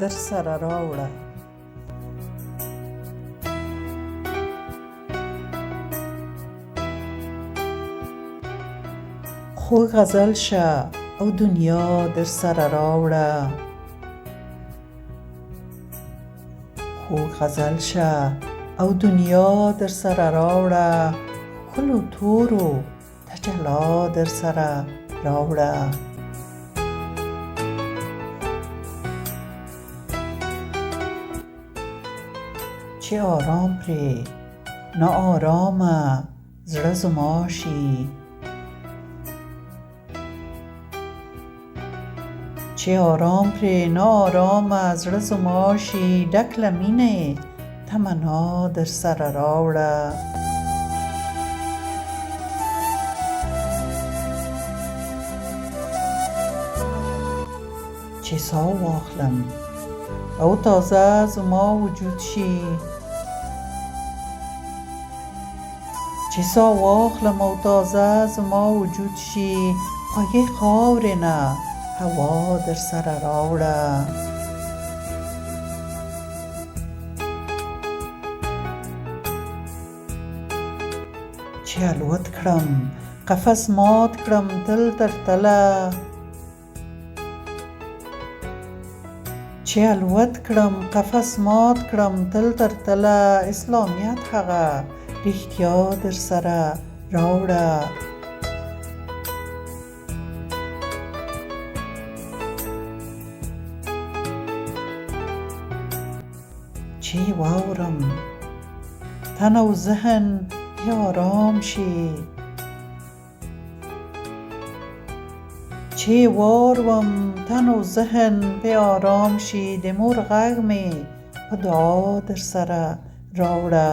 در سره راوړه. خو غزل شه او دنیا در سره راوړه. خو غزل شه او دنیا در سره راوړه. ښکلو تورو ته جلا در سره راوړه. چې آرام پرې نه آرامه زړه زما شي. چې آرام پرې نه آرامه زړه زما شي. ډک له مینې تمنا در سره راوړه. چې ساه واخلم او تازه زما وجود شي. چې ساه واخلم او تازه زما وجود شي. خوږې خاورې نه هوا در سره راوړه. چې الوت کړم قفس مات کړم تل تر تله. چې الوت کړم قفس مات کړم تل تر تله. اسلامیت هغه رښتیا در سره راوړه. چې واورم تن او ذهن بیا آرام شي. چې واورم تن او ذهن بیا آرام شي. د مور غږ مې په دعا در سره راوړه.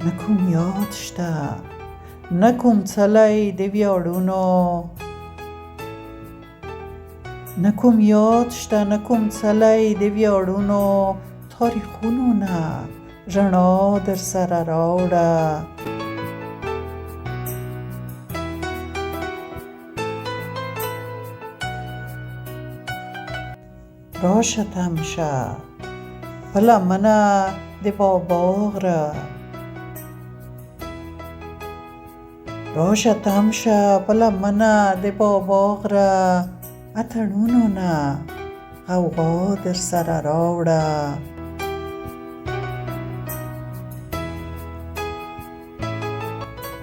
نه کوم یاد شته نه کوم څلی د ویاړونو. نه کوم یاد شته نه کوم څلی د ویاړونو. تاریخونو نه رڼا در سره راوړه. راشه تمشه په لمنه د بابا غره. راشه تمشه په لمنه د بابا غره. اتڼونو نه غوغا در سره راوړه.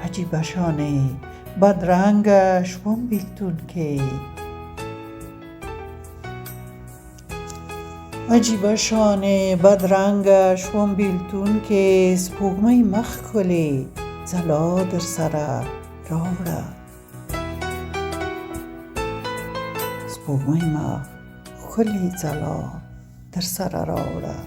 عجیبه شانې بدرنګه شوم بیلتون کې. عجیبه شانې بدرنګه شوم بیلتون کې. سپوږمۍ مخ ښکلې ځلا در سره راوړه. سپوږمۍ مخ ښکلې ځلا در سره راوړه.